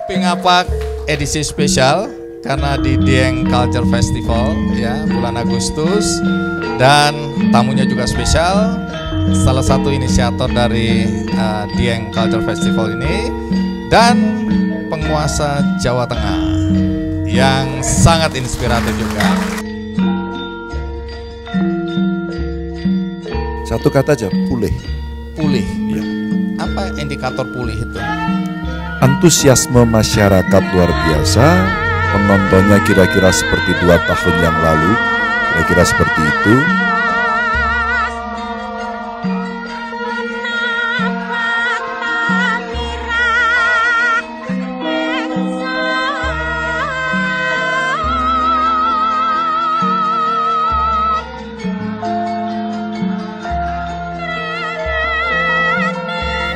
Kopi Ngapak edisi spesial karena di Dieng Culture Festival ya bulan Agustus, dan tamunya juga spesial, salah satu inisiator dari Dieng Culture Festival ini dan penguasa Jawa Tengah yang sangat inspiratif juga. Satu kata aja, pulih. Pulih. Ya. Apa indikator pulih itu? Antusiasme masyarakat luar biasa, penontonnya kira-kira seperti 2 tahun yang lalu, kira-kira seperti itu.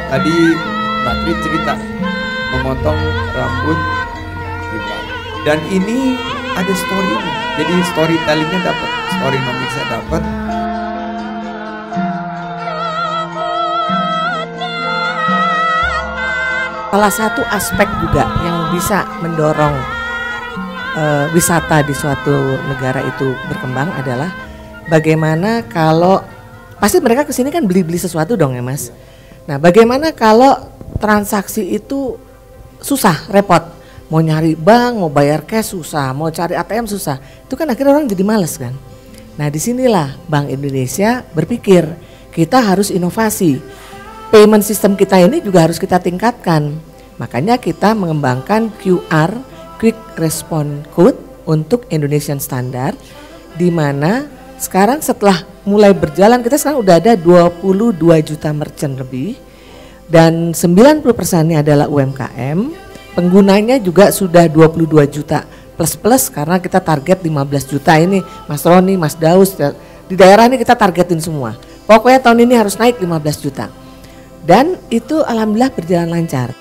Tadi Mbak Tri cerita memotong rambut Gibran. Dan ini ada story-nya. Jadi storytellingnya dapat, storynomicsnya dapat. Salah satu aspek juga yang bisa mendorong wisata di suatu negara itu berkembang adalah bagaimana kalau pasti mereka kesini kan beli-beli sesuatu dong ya Mas. Nah, bagaimana kalau transaksi itu susah, repot. Mau nyari bank, mau bayar cash susah, mau cari ATM susah. Itu kan akhirnya orang jadi males kan. Nah, disinilah Bank Indonesia berpikir kita harus inovasi. Payment system kita ini juga harus kita tingkatkan. Makanya kita mengembangkan QR, Quick Response Code untuk Indonesian Standard, di mana sekarang setelah mulai berjalan, kita sekarang udah ada 22 juta merchant lebih dan 90%-nya adalah UMKM. Penggunanya juga sudah 22 juta plus karena kita target 15 juta ini. Mas Roni, Mas Daus, di daerah ini kita targetin semua. Pokoknya tahun ini harus naik 15 juta. Dan itu alhamdulillah berjalan lancar.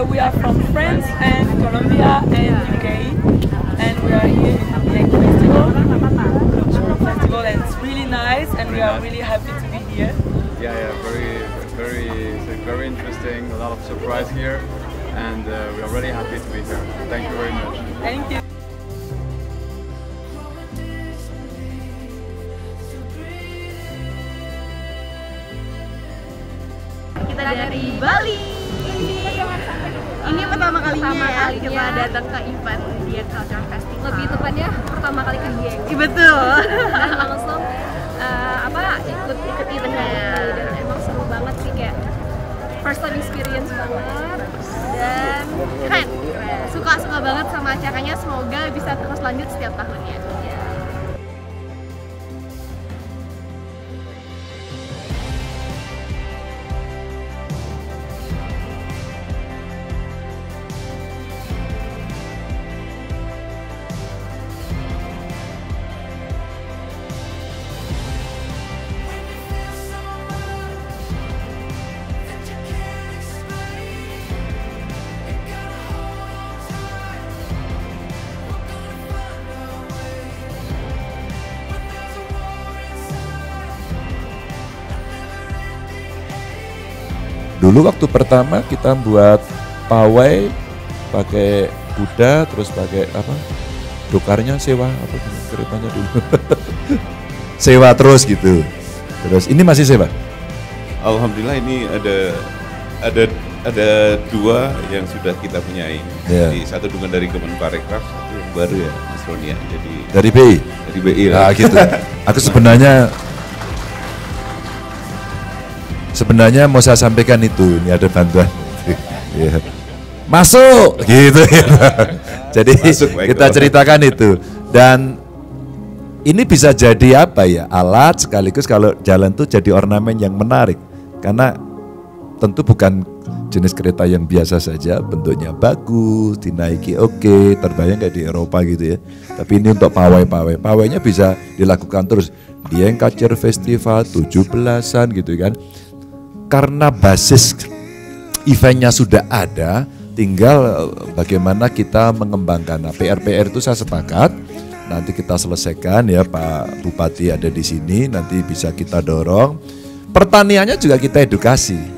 We are from France and Colombia and UK, and we are here in the Dieng Festival, cultural festival, and it's really nice, and we are really happy to be here. Yeah, very interesting. A lot of surprise here, and we are really happy to be here. Thank you very much. Thank you. Kita dari Bali. Ini pertama kalinya ya kita datang ke event Dieng Culture Festival. Lebih tepatnya pertama kali ke Dieng. Betul. Dan langsung ikut eventnya dan emang seru banget sih, kayak first time experience banget dan keren. Suka banget sama acaranya, semoga bisa terus lanjut setiap tahunnya. Dulu waktu pertama kita buat pawai pakai kuda, terus pakai apa? Dokarnya sewa apa keretanya dulu. Sewa terus gitu. Terus ini masih sewa? Alhamdulillah ini ada 2 yang sudah kita punyai. Yeah. Jadi satu dengan dari Kemenparekraf, satu yang baru ya Mas Roni ya. Jadi dari BI. Dari BI lah. Nah, gitu. Aku sebenarnya mau saya sampaikan itu, ini ada bantuan. Yeah. Masuk gitu. Jadi masuk, kita ceritakan itu, dan ini bisa jadi apa ya, alat sekaligus kalau jalan tuh jadi ornamen yang menarik. Karena tentu bukan jenis kereta yang biasa saja, bentuknya bagus, dinaiki oke, terbayang kayak di Eropa gitu ya. Tapi ini untuk pawai-pawai, pawainya bisa dilakukan terus. Dieng Culture Festival 17-an gitu kan. Karena basis eventnya sudah ada, tinggal bagaimana kita mengembangkan. Nah, PR-PR itu saya sepakat, nanti kita selesaikan ya, Pak Bupati ada di sini, nanti bisa kita dorong. Pertaniannya juga kita edukasi.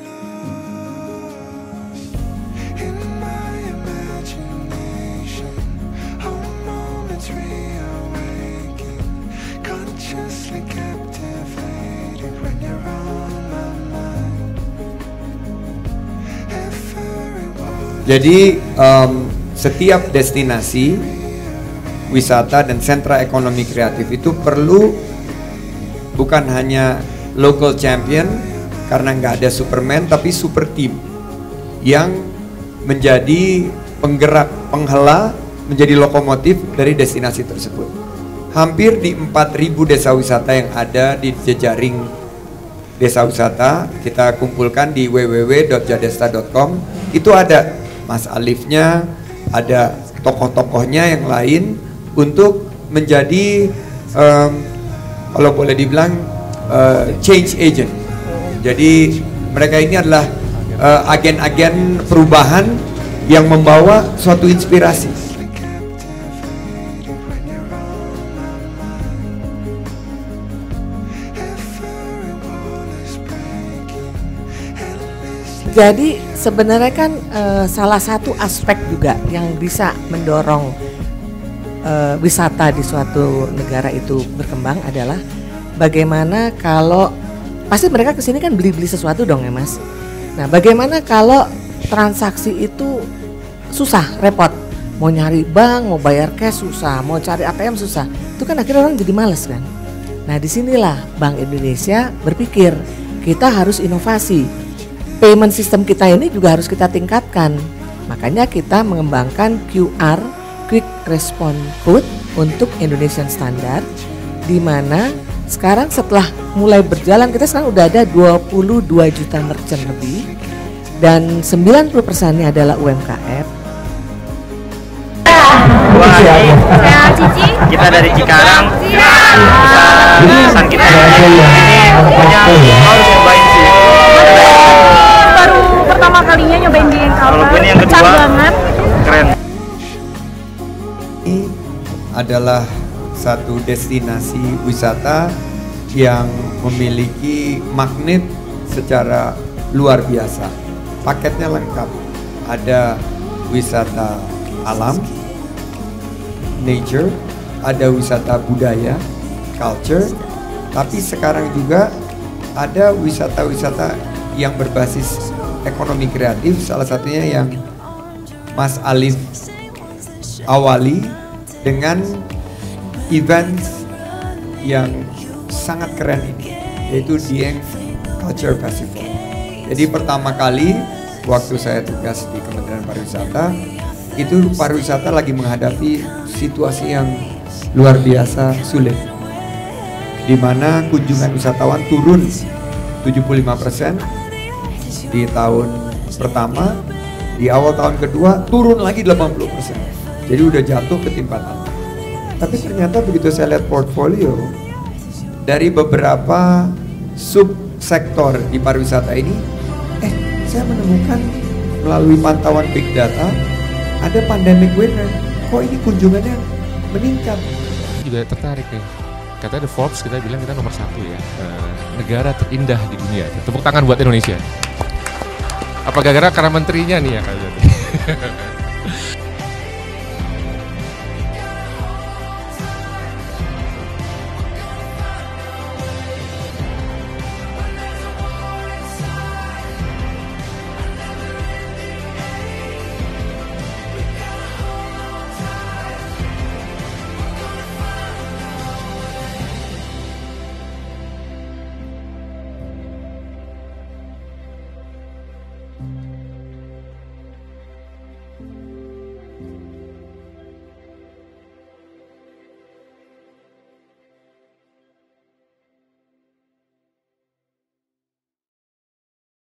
Jadi setiap destinasi wisata dan sentra ekonomi kreatif itu perlu bukan hanya local champion karena nggak ada Superman, tapi super team yang menjadi penggerak, penghela, menjadi lokomotif dari destinasi tersebut. Hampir di 4.000 desa wisata yang ada di jejaring desa wisata kita kumpulkan di www.jadesta.com. Itu ada Mas Alifnya, ada tokoh-tokohnya yang lain untuk menjadi kalau boleh dibilang change agent. Jadi mereka ini adalah agen-agen perubahan yang membawa suatu inspirasi. Jadi sebenarnya kan salah satu aspek juga yang bisa mendorong wisata di suatu negara itu berkembang adalah bagaimana kalau pasti mereka kesini kan beli-beli sesuatu dong ya Mas. Nah bagaimana kalau transaksi itu susah, repot, mau nyari bank, mau bayar cash susah, mau cari ATM susah, itu kan akhirnya orang jadi males kan. Nah disinilah Bank Indonesia berpikir kita harus inovasi. Payment system kita ini juga harus kita tingkatkan. Makanya kita mengembangkan QR Quick Response Code untuk Indonesian Standard, di mana sekarang setelah mulai berjalan kita sekarang udah ada 22 juta merchant lebih dan 90%-nya adalah UMKM. Saya Cici, kita dari Cikarang. Pesan kita ini pokoknya harus cobain sih. Baru pertama kalinya nyobain di Kalau ini yang kedua, banget. Keren. Ini adalah satu destinasi wisata yang memiliki magnet secara luar biasa. Paketnya lengkap. Ada wisata alam, nature, ada wisata budaya, culture, tapi sekarang juga ada wisata-wisata yang berbasis ekonomi kreatif, salah satunya yang Mas Alif awali dengan event yang sangat keren ini, yaitu Dieng Culture Festival. Jadi pertama kali waktu saya tugas di Kementerian Pariwisata, itu pariwisata lagi menghadapi situasi yang luar biasa sulit, di mana kunjungan wisatawan turun 75% di tahun pertama, di awal tahun kedua turun lagi 80%. Jadi udah jatuh ketimpangan. Tapi ternyata begitu saya lihat portfolio dari beberapa subsektor di pariwisata ini, saya menemukan melalui pantauan big data ada pandemic winner. Kok ini kunjungannya meningkat? Juga tertarik nih. Katanya The Forbes kita bilang kita nomor 1 ya, negara terindah di dunia. Tepuk tangan buat Indonesia. Apa gara-gara karena menterinya nih ya kayaknya.